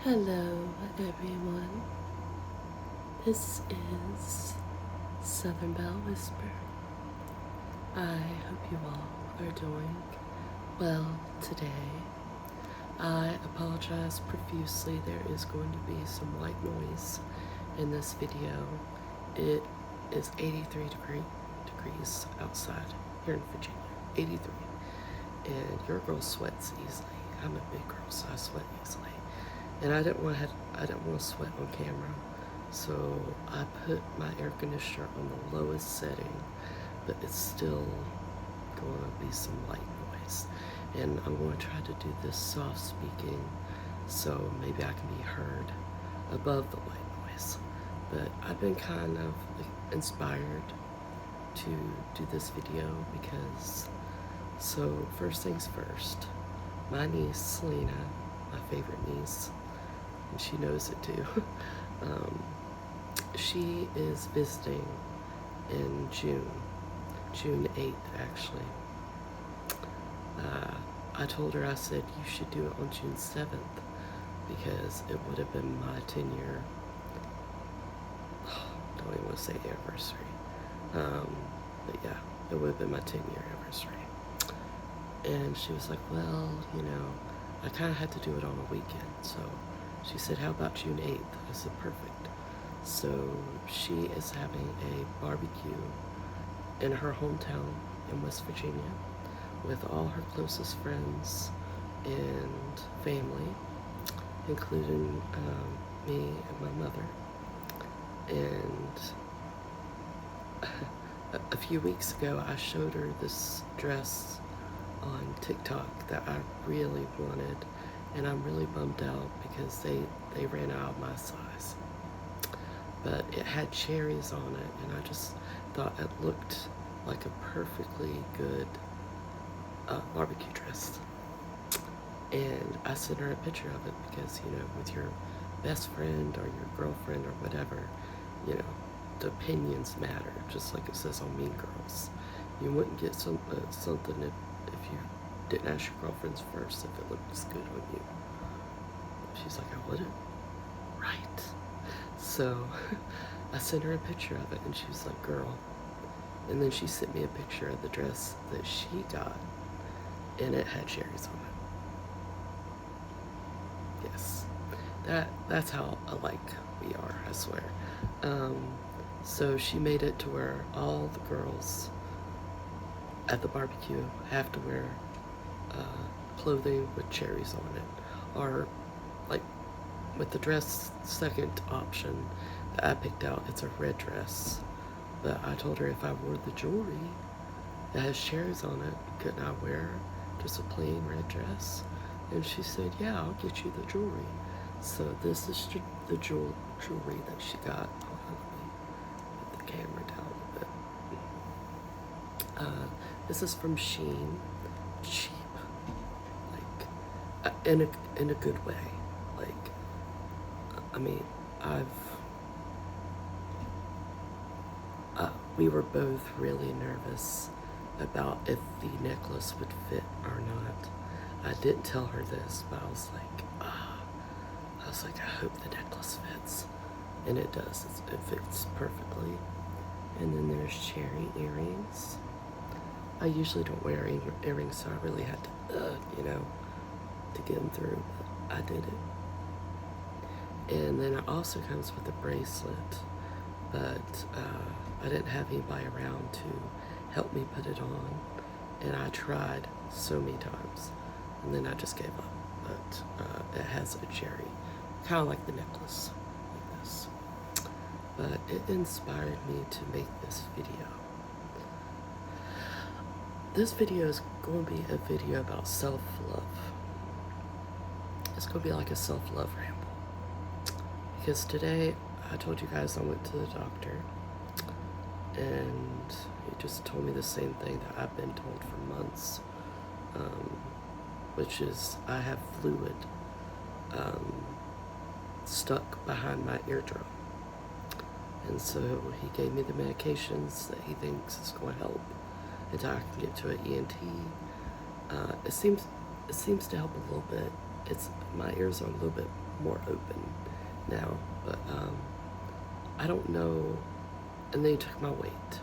Hello, everyone. This is Southern Belle Whisper. I hope you all are doing well today. I apologize profusely. There is going to be some white noise in this video. It is 83 degrees outside here in Virginia. 83. And your girl sweats easily. I'm a big girl, so I sweat easily. And I didn't want to sweat on camera, so I put my air conditioner on the lowest setting, but it's still going to be some white noise. And I'm going to try to do this soft speaking, so maybe I can be heard above the white noise. But I've been kind of inspired to do this video because, so first things first, my niece Selena, my favorite niece, and she knows it too. She is visiting in June 8th actually. I told her, I said, you should do it on June 7th because it would have been my 10-year, don't even want to say anniversary. But yeah, it would have been my 10-year anniversary. And she was like, well, you know, I kind of had to do it on a weekend, so she said, how about June 8th? I said, perfect. So she is having a barbecue in her hometown in West Virginia with all her closest friends and family, including me and my mother. And a few weeks ago, I showed her this dress on TikTok that I really wanted, and I'm really bummed out because they ran out of my size. But it had cherries on it, and I just thought it looked like a perfectly good barbecue dress. And I sent her a picture of it because, you know, with your best friend or your girlfriend or whatever, you know, the opinions matter, just like it says on Mean Girls. You wouldn't get something if you didn't ask your girlfriends first if it looks good on you. She's like, I wouldn't. Right. So I sent her a picture of it, and she was like, girl. And then she sent me a picture of the dress that she got, and it had cherries on it. Yes. That's how alike we are, I swear. So she made it to where all the girls at the barbecue have to wear clothing with cherries on it, or like with the dress second option that I picked out, it's a red dress, but I told her if I wore the jewelry that has cherries on it, couldn't I wear just a plain red dress? And she said, yeah, I'll get you the jewelry. So this is the jewelry that she got. Hold on, let me put the camera down a bit. This is from Shein. Cheap, like in a good way. Like, I mean, we were both really nervous about if the necklace would fit or not. I didn't tell her this, but I was like, I hope the necklace fits. And it does, it fits perfectly. And then there's cherry earrings. I usually don't wear earrings, so I really had to, you know, to get them through, but I did it. And then it also comes with a bracelet, but I didn't have anybody around to help me put it on, and I tried so many times, and then I just gave up. But it has a cherry, kind of like the necklace, like this. But it inspired me to make this video. This video is going to be a video about self-love. It's going to be like a self-love ramble. Because today, I told you guys I went to the doctor, and he just told me the same thing that I've been told for months, which is I have fluid stuck behind my eardrum. And so he gave me the medications that he thinks is going to help until I can get to an ENT. It seems to help a little bit. My ears are a little bit more open now, but I don't know. And they took my weight,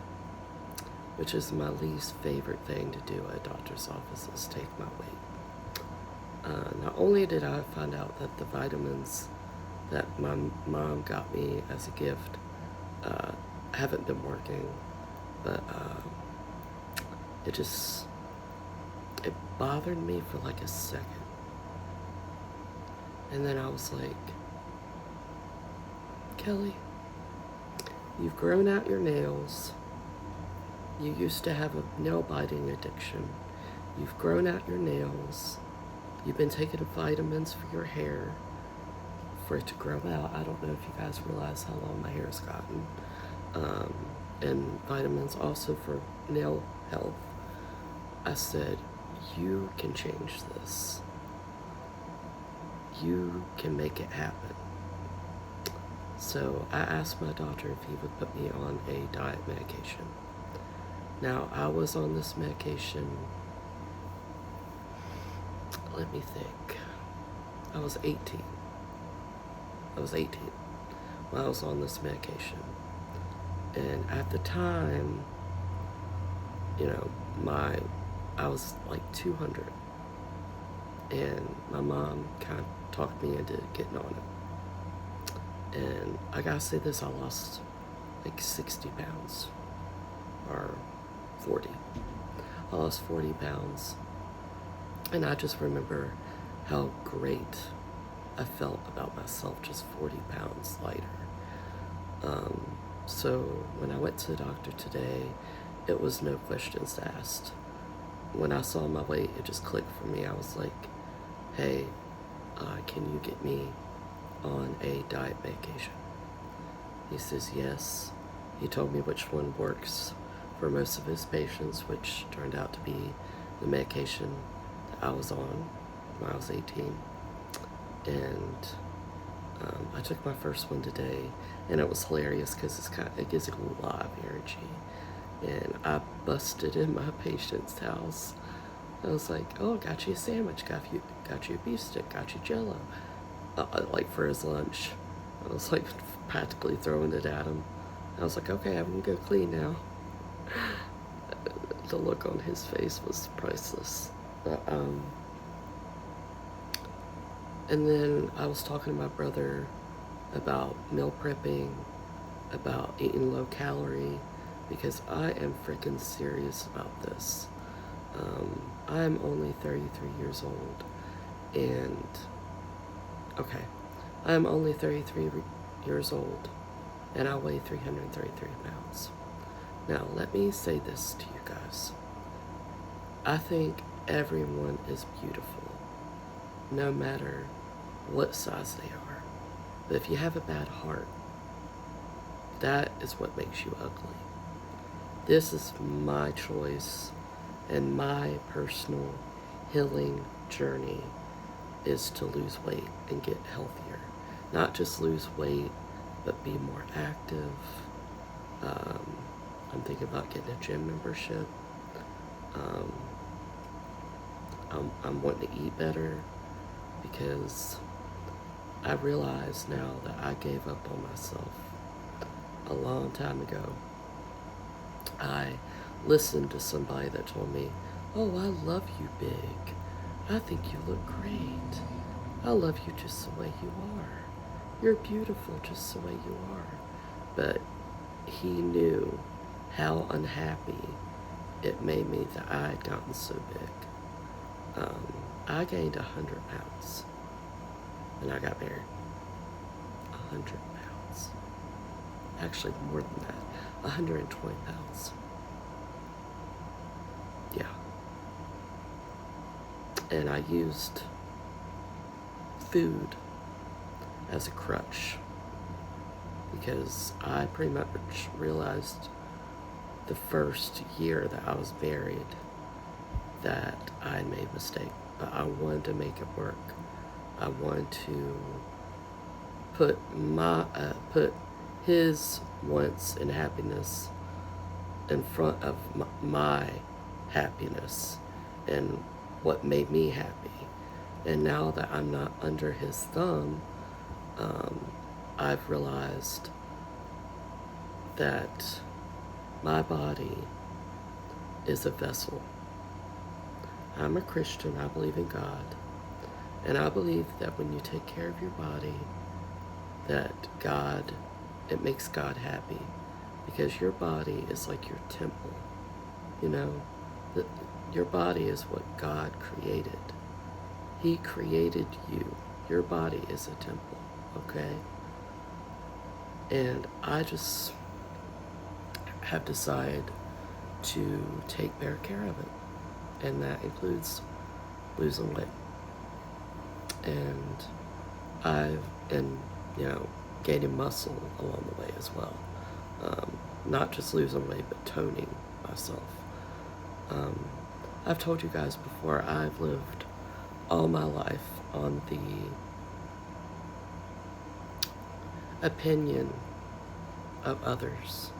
which is my least favorite thing to do at a doctor's office, is take my weight. Not only did I find out that the vitamins that my mom got me as a gift haven't been working, but it bothered me for like a second. And then I was like, Kelly, you've grown out your nails. You used to have a nail biting addiction. You've grown out your nails. You've been taking vitamins for your hair for it to grow out. I don't know if you guys realize how long my hair's gotten. And vitamins also for nail health. I said, you can change this. You can make it happen. So I asked my doctor if he would put me on a diet medication. Now, I was on this medication, let me think, I was 18 when I was on this medication. And at the time, you know, I was like 200. And my mom kind of talked me into getting on it. And I gotta say this, I lost like 60 pounds, or 40. I lost 40 pounds. And I just remember how great I felt about myself, just 40 pounds lighter. So when I went to the doctor today, it was no questions asked. When I saw my weight, it just clicked for me. I was like, hey, can you get me on a diet medication? He says yes. He told me which one works for most of his patients, which turned out to be the medication that I was on when I was 18. And I took my first one today, and it was hilarious because it gives you a lot of energy. And I busted in my patient's house. I was like, oh, got you a sandwich, got you a beef stick, got you Jello, like for his lunch. I was like practically throwing it at him. I was like, okay, I'm gonna go clean now. The look on his face was priceless. And then I was talking to my brother about meal prepping, about eating low calorie, because I am freaking serious about this. I'm only 33 years old, and okay, I'm only 33 years old, and I weigh 333 pounds. Now, let me say this to you guys. I think everyone is beautiful, no matter what size they are. But if you have a bad heart, that is what makes you ugly. This is my choice, and my personal healing journey is to lose weight and get healthier. Not just lose weight, but be more active. I'm thinking about getting a gym membership. I'm wanting to eat better, because I realize now that I gave up on myself a long time ago. I listened to somebody that told me, oh, I love you big. I think you look great. I love you just the way you are. You're beautiful just the way you are. But he knew how unhappy it made me that I had gotten so big. I gained 100 pounds when I got married. 100 pounds. Actually, more than that. 120 pounds. Yeah. And I used food as a crutch, because I pretty much realized the first year that I was married that I had made a mistake, but I wanted to make it work. I wanted to put his wants and happiness in front of my happiness and what made me happy. And now that I'm not under his thumb, I've realized that my body is a vessel. I'm a Christian. I believe in God. And I believe that when you take care of your body, that it makes God happy. Because your body is like your temple. You know, your body is what God created. He created you. Your body is a temple, okay? And I just have decided to take better care of it. And that includes losing weight. And gaining muscle along the way as well. Not just losing weight, but toning myself. I've told you guys before, I've lived all my life on the opinion of others.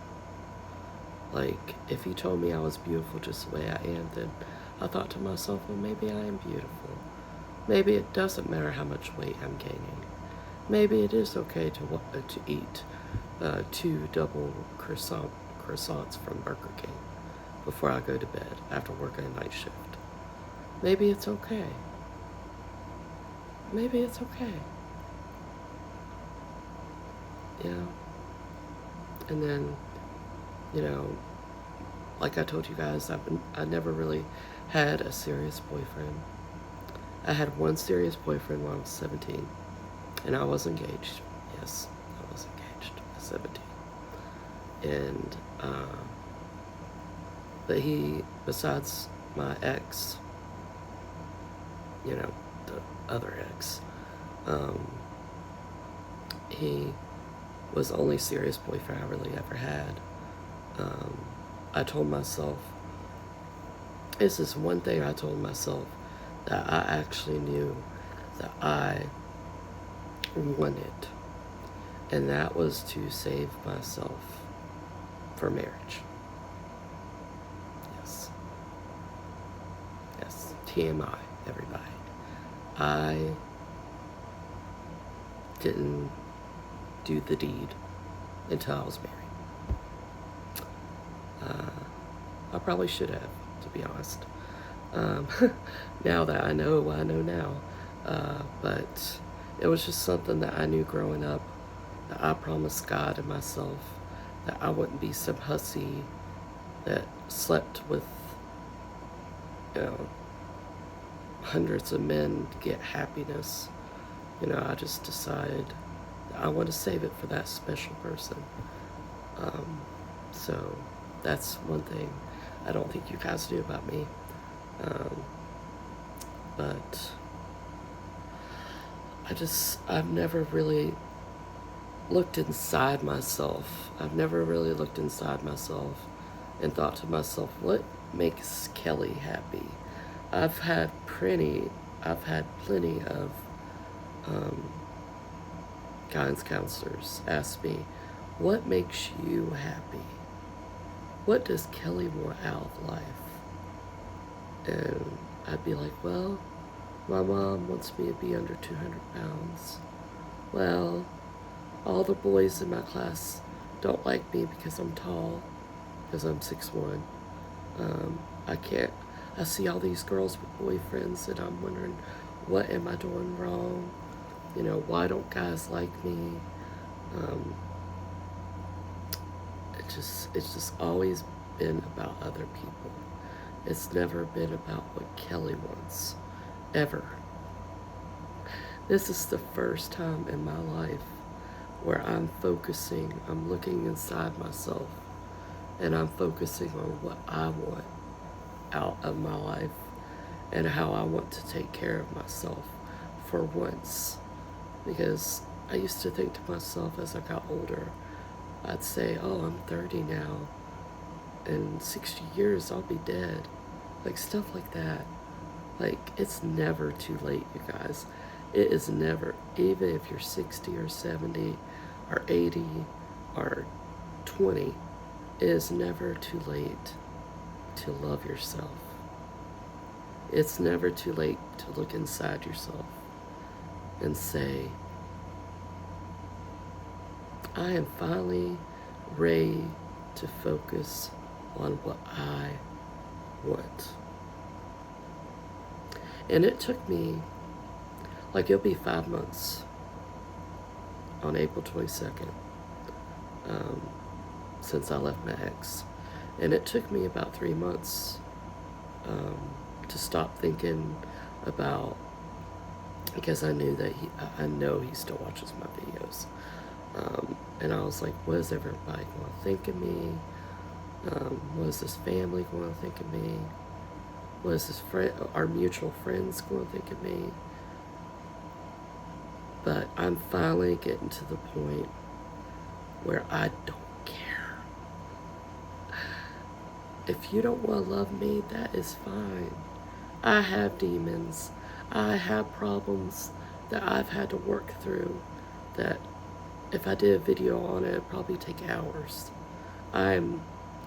Like, if you told me I was beautiful just the way I am, then I thought to myself, well, maybe I am beautiful. Maybe it doesn't matter how much weight I'm gaining. Maybe it is okay to eat 2 double croissants from Burger King before I go to bed after working a night shift. Maybe it's okay. Maybe it's okay. And then, like I told you guys, I never really had a serious boyfriend. I had one serious boyfriend when I was 17, and I was engaged. Yes, I was engaged at 17. And, but he, besides my ex, the other ex, he was the only serious boyfriend I really ever had. I told myself, this is one thing I told myself that I actually knew that I wanted, and that was to save myself for marriage. Yes, TMI, everybody. I didn't do the deed until I was married. I probably should have, to be honest. Now that I know what I know now. But it was just something that I knew growing up, that I promised God and myself that I wouldn't be some hussy that slept with, hundreds of men to get happiness. I just decided that I want to save it for that special person. So that's one thing I don't think you guys knew about me. But I've never really looked inside myself. I've never really looked inside myself and thought to myself, what makes Kelly happy? I've had plenty of guidance counselors ask me, what makes you happy? What does Kelly want out of life? And I'd be like, well, my mom wants me to be under 200 pounds. Well, all the boys in my class don't like me because I'm tall, because I'm 6'1". I see all these girls with boyfriends, and I'm wondering, what am I doing wrong? Why don't guys like me? It's just always been about other people. It's never been about what Kelly wants, ever. This is the first time in my life where I'm looking inside myself, and I'm focusing on what I want out of my life and how I want to take care of myself for once. Because I used to think to myself as I got older, I'd say, oh, I'm 30 now. In 60 years, I'll be dead. Like, stuff like that. Like, it's never too late, you guys. It is never, even if you're 60 or 70 or 80 or 20, it is never too late to love yourself. It's never too late to look inside yourself and say, I am finally ready to focus on what I want. And it took me, like, it'll be 5 months on April 22nd since I left my ex. And it took me about 3 months to stop thinking about, because I knew that I know he still watches my videos. And I was like, what is everybody going to think of me? What is this family going to think of me? What is our mutual friends going to think of me? But I'm finally getting to the point where I don't care. If you don't want to love me, that is fine. I have demons. I have problems that I've had to work through that if I did a video on it, it'd probably take hours. I'm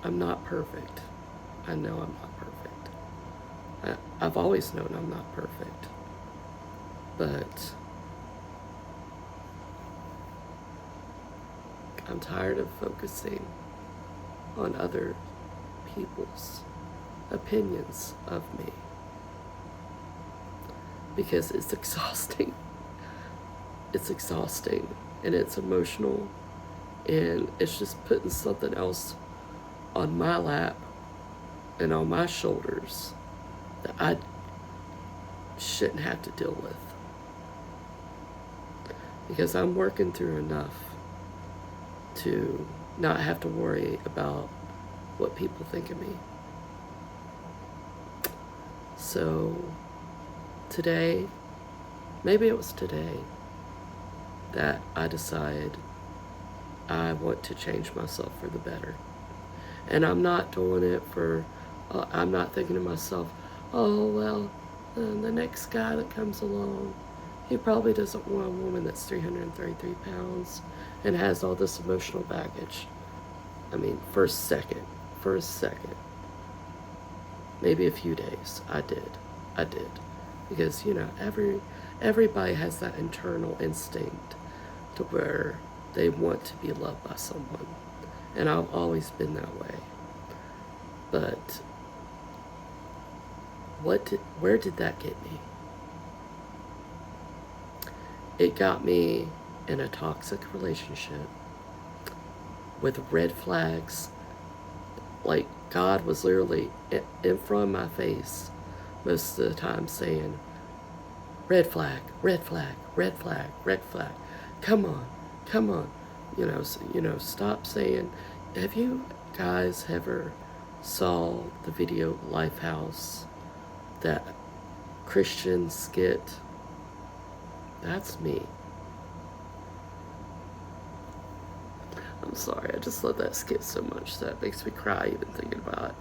not perfect. I know I'm not perfect. I've always known I'm not perfect. But I'm tired of focusing on other people's opinions of me. Because it's exhausting. It's exhausting and it's emotional and it's just putting something else on my lap and on my shoulders that I shouldn't have to deal with. Because I'm working through enough to not have to worry about what people think of me. So today, maybe it was today, that I decided I want to change myself for the better. And I'm not doing it for, I'm not thinking to myself, oh, well, the next guy that comes along, he probably doesn't want a woman that's 333 pounds and has all this emotional baggage. I mean, for a second, maybe a few days, I did. Because, you know, everybody has that internal instinct to where they want to be loved by someone. And I've always been that way. But where did that get me? It got me in a toxic relationship with red flags. Like, God was literally in front of my face most of the time saying, red flag, red flag, red flag, red flag. Come on. Stop saying, have you guys ever saw the video Lifehouse, that Christian skit? That's me. I'm sorry, I just love that skit so much that it makes me cry even thinking about it.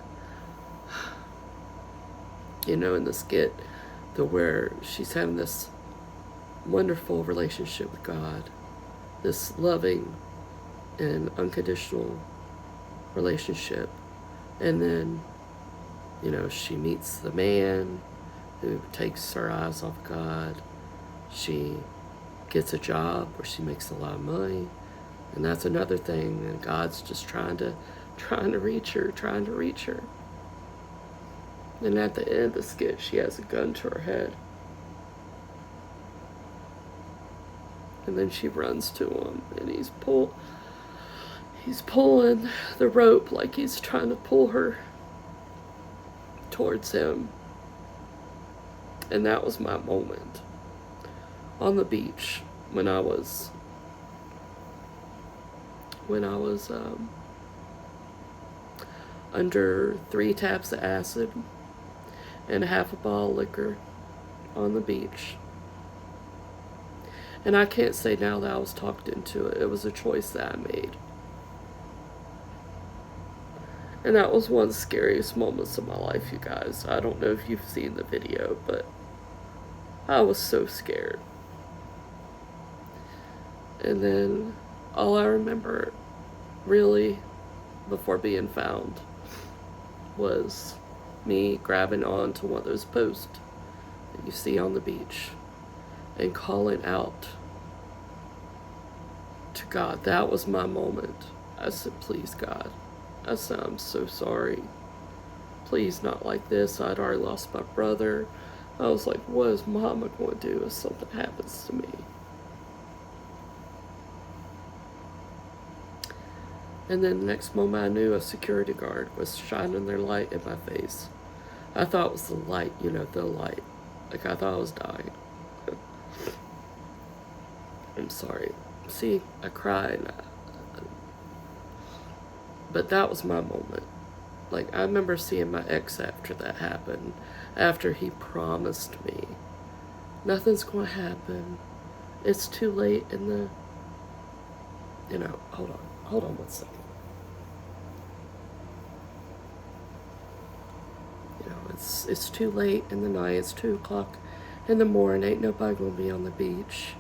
You know, in the skit, where she's having this wonderful relationship with God, this loving and unconditional relationship, and then, you know, she meets the man who takes her eyes off God. She gets a job where she makes a lot of money, and that's another thing, and God's just trying to reach her. And at the end of the skit, she has a gun to her head. And then she runs to him, and he's pulling the rope like he's trying to pull her towards him. And that was my moment on the beach when I was under 3 taps of acid and a half a bottle of liquor on the beach. And I can't say now that I was talked into it. It was a choice that I made. And that was one of the scariest moments of my life, you guys. I don't know if you've seen the video, but I was so scared. And then all I remember, really, before being found, was me grabbing onto one of those posts that you see on the beach and calling out to God, that was my moment. I said, please, God. I said, I'm so sorry. Please, not like this. I'd already lost my brother. I was like, what is Mama going to do if something happens to me? And then the next moment I knew a security guard was shining their light in my face. I thought it was the light, the light. Like, I thought I was dying. I'm sorry. See, I cried. But that was my moment. Like, I remember seeing my ex after that happened. After he promised me, nothing's going to happen. It's too late in the... hold on 1 second. It's too late in the night. It's 2 o'clock in the morning. Ain't nobody gonna be on the beach.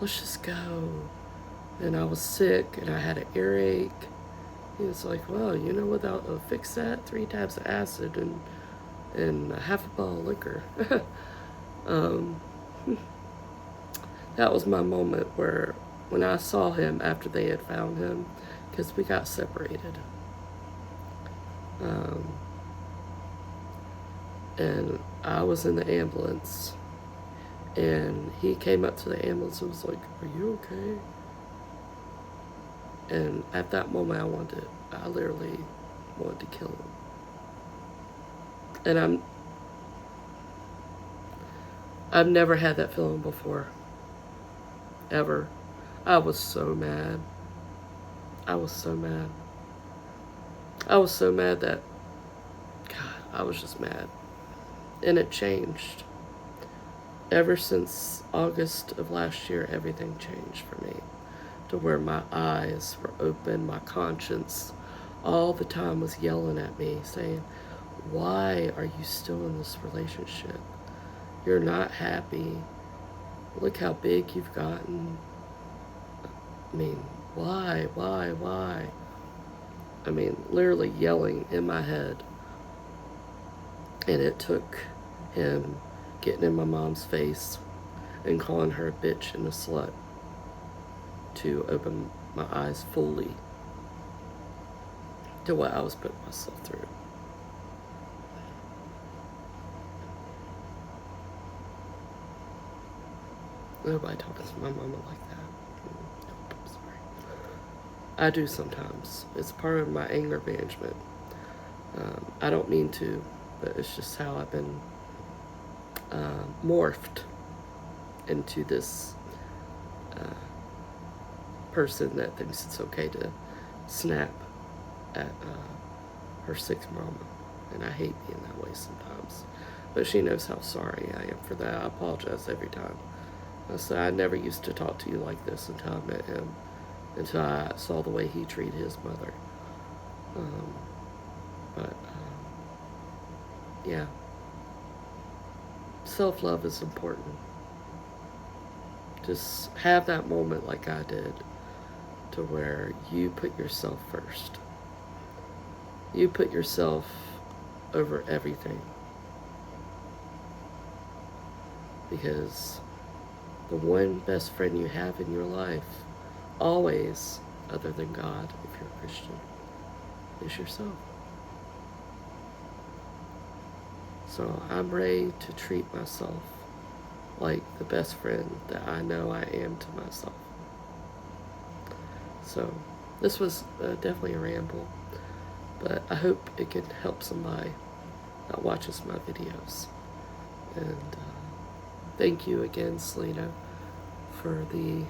Let's just go. And I was sick and I had an earache. He was like, well, what, I'll fix that. 3 tabs of acid and a half a bottle of liquor. That was my moment where when I saw him after they had found him, because we got separated. And I was in the ambulance, and he came up to the ambulance and was like, are you okay? And at that moment I literally wanted to kill him. And I've never had that feeling before. Ever. I was so mad. I was so mad. I was so mad that, God, I was just mad. And it changed. Ever since August of last year, everything changed for me. To where my eyes were open, my conscience all the time was yelling at me, saying, why are you still in this relationship? You're not happy. Look how big you've gotten. I mean, why? I mean, literally yelling in my head. And it took him getting in my mom's face and calling her a bitch and a slut to open my eyes fully to what I was putting myself through. Nobody talks to my mama like that. Nope, I'm sorry. I do sometimes. It's part of my anger management. I don't mean to, but it's just how I've been morphed into this person that thinks it's okay to snap at her sick mama. And I hate being that way sometimes. But she knows how sorry I am for that. I apologize every time. I said, I never used to talk to you like this until I met him, until I saw the way he treated his mother. Yeah. Self-love is important. Just have that moment like I did, to where you put yourself first. You put yourself over everything. Because the one best friend you have in your life, always, other than God, if you're a Christian, is yourself. So I'm ready to treat myself like the best friend that I know I am to myself. So this was definitely a ramble, but I hope it can help somebody that watches my videos. And thank you again, Selena, for the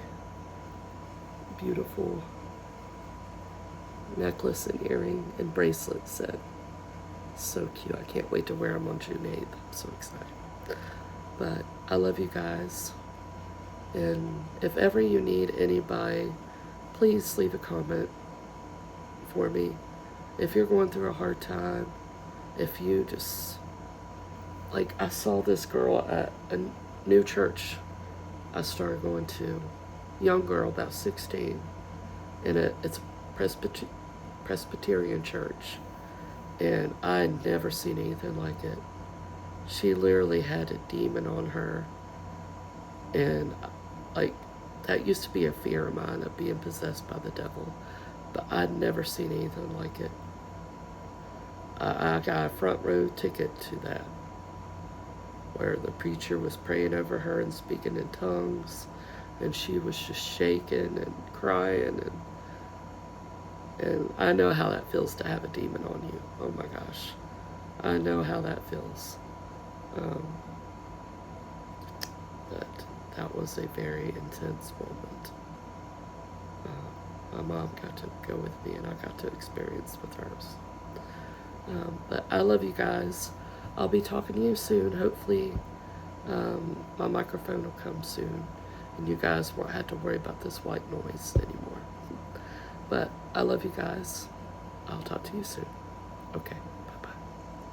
beautiful necklace and earring and bracelet set. So cute. I can't wait to wear them on June 8th. I'm so excited. But I love you guys. And if ever you need anybody, please leave a comment for me. If you're going through a hard time, if you just, like, I saw this girl at a new church I started going to, young girl, about 16, and it's a Presbyterian church, and I had never seen anything like it. She literally had a demon on her, and like, that used to be a fear of mine, of being possessed by the devil, but I'd never seen anything like it. I got a front row ticket to that, where the preacher was praying over her and speaking in tongues, and she was just shaking and crying, and I know how that feels to have a demon on you. Oh my gosh, I know how that feels. But that was a very intense moment. My mom got to go with me, and I got to experience with hers. But I love you guys. I'll be talking to you soon. Hopefully, my microphone will come soon, and you guys won't have to worry about this white noise anymore. But I love you guys. I'll talk to you soon. Okay.